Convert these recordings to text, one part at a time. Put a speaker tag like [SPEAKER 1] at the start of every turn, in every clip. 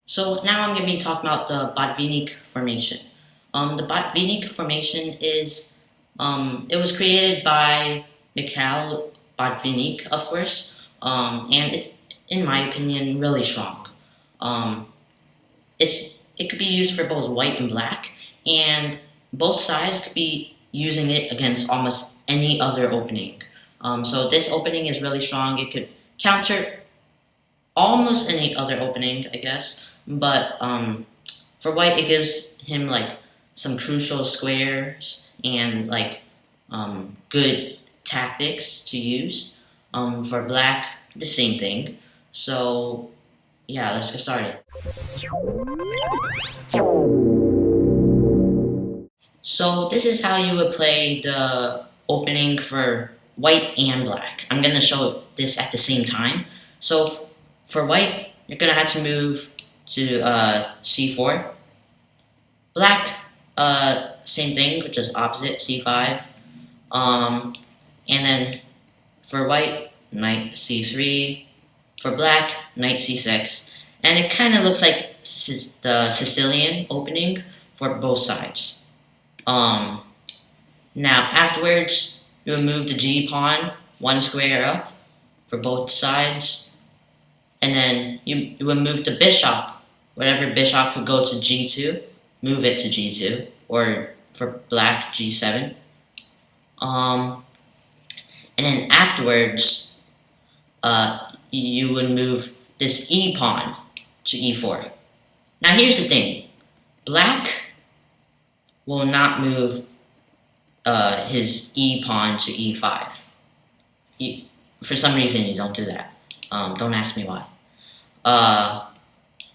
[SPEAKER 1] So now I'm going to be talking about the Botvinnik formation. The Botvinnik formation is, it was created by Mikhail Botvinnik, of course, and it's, in my opinion, really strong. Um, it could be used for both white and black, and both sides could be using it against almost any other opening. So this opening is really strong. It could counter almost any other opening, I guess. But for white, it gives him like some crucial squares and like good tactics to use. For black, the same thing. So yeah, let's get started. So this is how you would play the opening for white and black. I'm gonna show this at the same time. So for white, you're gonna have to move to c4. Black, same thing, just opposite, c5. And then for white, knight c3. For black, knight c6. And it kind of looks like the Sicilian opening for both sides. Now afterwards, you will move the g pawn one square up for both sides, and then you will move the bishop. Whatever bishop could go to g2, move it to g2, or for black, g7. And then afterwards, you would move this e pawn to e4. Now here's the thing. Black will not move his e pawn to e5. For some reason, you don't do that. Don't ask me why.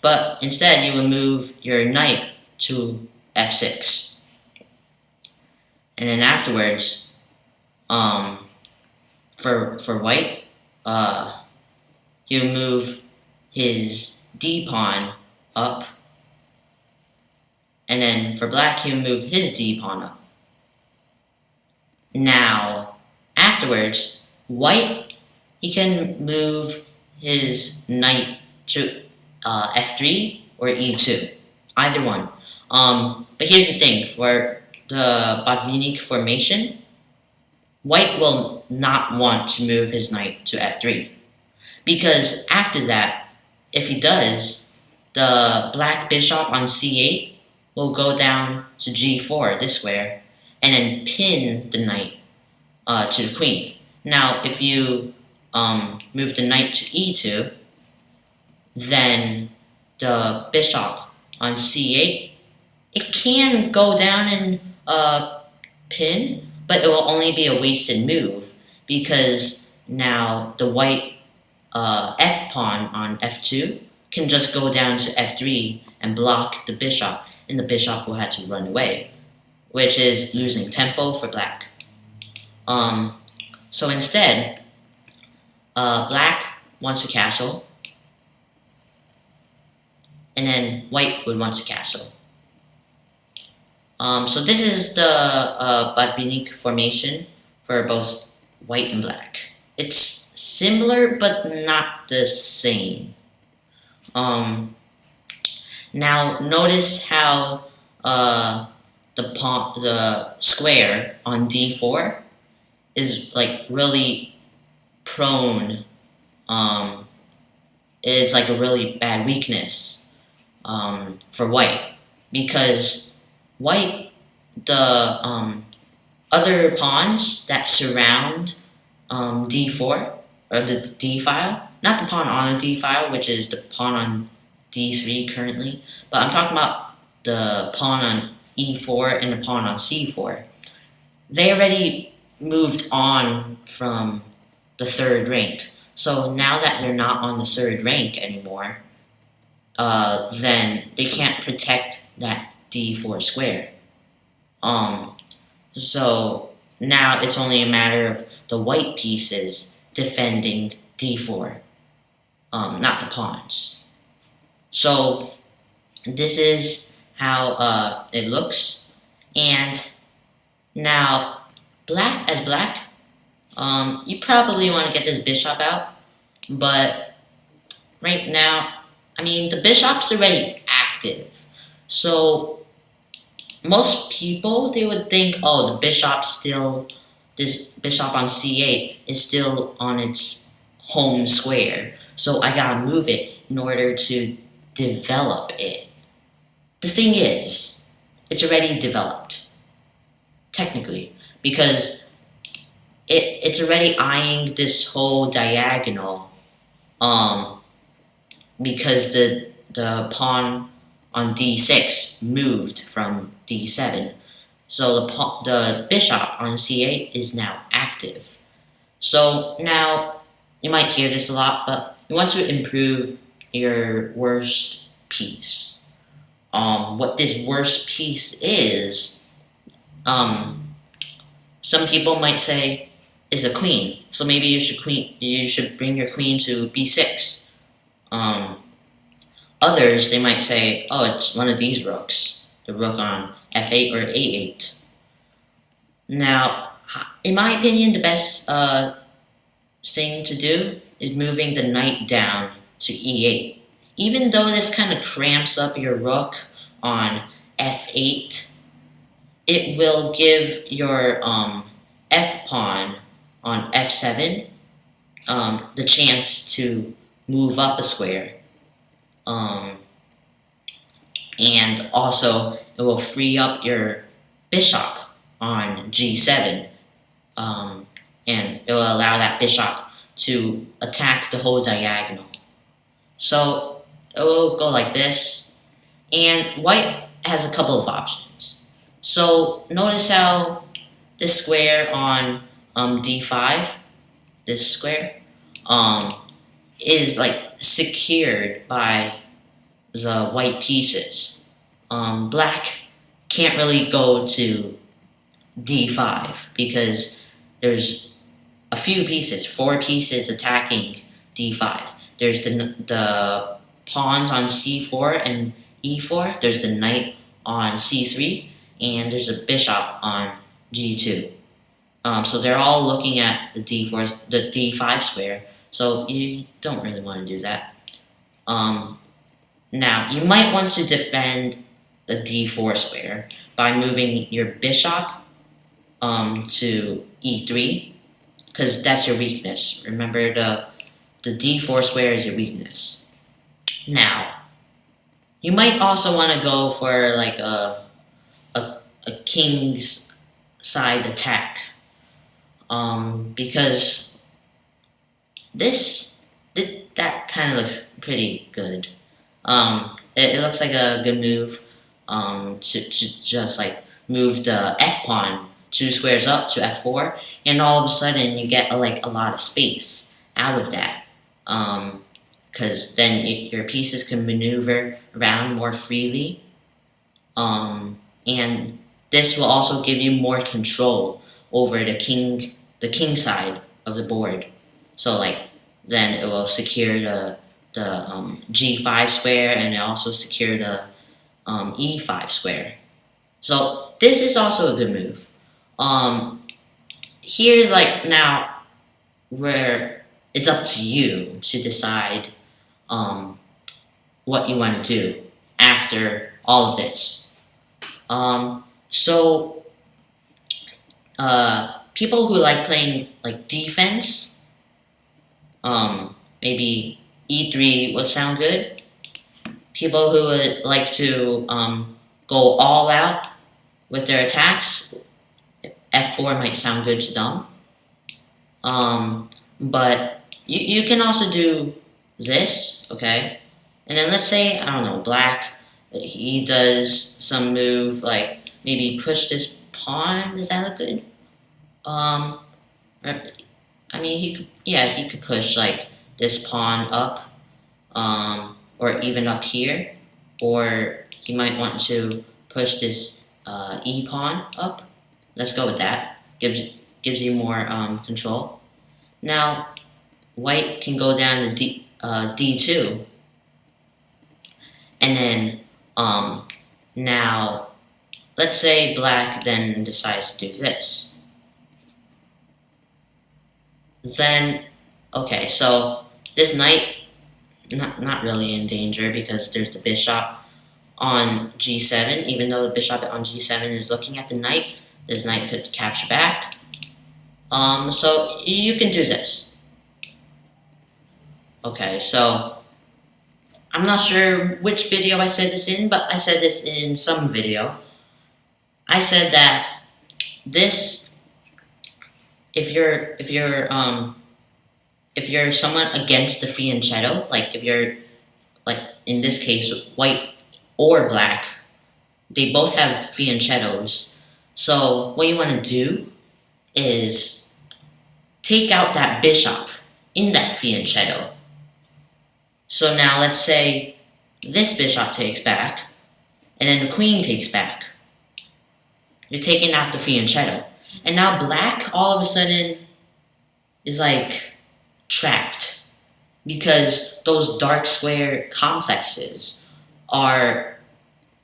[SPEAKER 1] But instead, you would move your knight to f6. And then afterwards, for white, he would move his d pawn up. And then for black, he would move his d pawn up. Now, afterwards, white, he can move his knight to f3 or e2, either one. But here's the thing, for the Botvinnik formation, white will not want to move his knight to f3, because after that, if he does, the black bishop on c8 will go down to g4, this square, and then pin the knight to the queen. Now, if you move the knight to e2, then the bishop on c8, it can go down and pin, but it will only be a wasted move, because now the white f pawn on f2 can just go down to f3 and block the bishop, and the bishop will have to run away, which is losing tempo for black. So instead, black wants a castle, and then white would want a castle. So this is the Botvinnik formation for both white and black. It's similar, but not the same. Now notice how the square on d4 is like really prone. It's like a really bad weakness for white, because white, the other pawns that surround d4, or the d file, not the pawn on a d file, which is the pawn on d3 currently, but I'm talking about the pawn on e4 and the pawn on c4. They already moved on from the third rank. So now that they're not on the third rank anymore, then they can't protect that d4 square. So now it's only a matter of the white pieces defending d4, not the pawns. So this is how it looks. And now black, you probably want to get this bishop out, but right now I mean, the bishop's already active. So most people, they would think, oh, this bishop on c8 is still on its home square. So I gotta move it in order to develop it. The thing is, it's already developed, technically, because it's already eyeing this whole diagonal, um, because the pawn on d6 moved from d7. So the bishop on c8 is now active. So now, you might hear this a lot, but you want to improve your worst piece. What this worst piece is, some people might say, is a queen. So maybe you should bring your queen to b6. Others, they might say, oh, it's one of these rooks, the rook on f8 or a8. Now, in my opinion, the best thing to do is moving the knight down to e8. Even though this kind of cramps up your rook on f8, it will give your f-pawn on f7 the chance to move up a square. And also, it will free up your bishop on g7. And it will allow that bishop to attack the whole diagonal. So it will go like this. And white has a couple of options. So notice how this square on d5, this square, is like secured by the white pieces. Black can't really go to d5 because there's a few pieces, 4 pieces attacking d5. There's the pawns on c4 and e4. There's the knight on c3, and there's a bishop on g2. So they're all looking at the d5 square. So you don't really want to do that. Now you might want to defend the d4 square by moving your bishop to e3, because that's your weakness. Remember, the d4 square is your weakness. Now, you might also want to go for like a king's side attack, because that kind of looks pretty good. It looks like a good move to just like move the f-pawn 2 squares up to f4, and all of a sudden you get a lot of space out of that, because then your pieces can maneuver around more freely, and this will also give you more control over the king side of the board. So like then it will secure the g5 square, and it also secure the e5 square. So this is also a good move. Here's like now where it's up to you to decide what you want to do after all of this. So people who like playing like defense, maybe e3 would sound good. People who would like to go all out with their attacks, f4 might sound good to them. But you can also do this, okay? And then let's say, I don't know, black, he does some move like maybe push this pawn. Does that look good? I mean, he could push like this pawn up, or even up here, or he might want to push this e pawn up. Let's go with that. Gives you more control. Now, white can go down to d2, and then now let's say black then decides to do this. Then okay, so this knight not really in danger because there's the bishop on g7. Even though the bishop on g7 is looking at the knight, this knight could capture back. So you can do this. Okay, so I'm not sure which video I said this in, but I said this in some video. I said that this, if you're someone against the fianchetto, like if you're, like in this case, white or black, they both have fianchettos. So what you want to do is take out that bishop in that fianchetto. So now let's say this bishop takes back, and then the queen takes back. You're taking out the fianchetto. And now black all of a sudden is like trapped because those dark square complexes are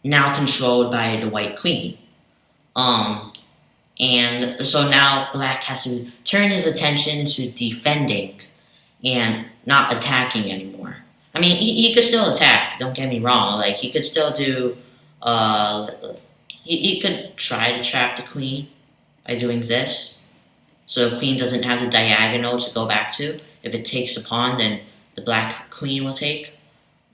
[SPEAKER 1] now controlled by the white queen. And so now black has to turn his attention to defending and not attacking anymore. I mean, he could still attack, don't get me wrong. Like, he could still do, he could try to trap the queen by doing this. So the queen doesn't have the diagonal to go back to. If it takes the pawn, then the black queen will take.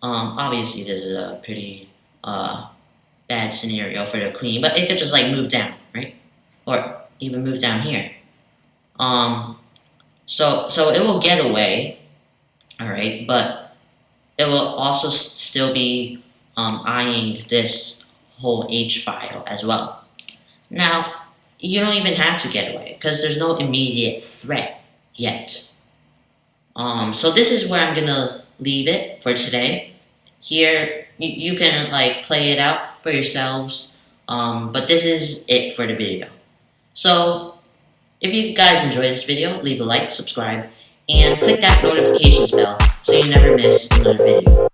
[SPEAKER 1] Obviously this is a pretty, bad scenario for the queen, but it could just like move down, right? Or even move down here. So it will get away, alright, but it will also still be eyeing this whole H file as well. Now, you don't even have to get away, because there's no immediate threat yet. So this is where I'm gonna leave it for today. Here, you can like play it out for yourselves, but this is it for the video. So, if you guys enjoyed this video, leave a like, subscribe, and click that notifications bell so you never miss another video.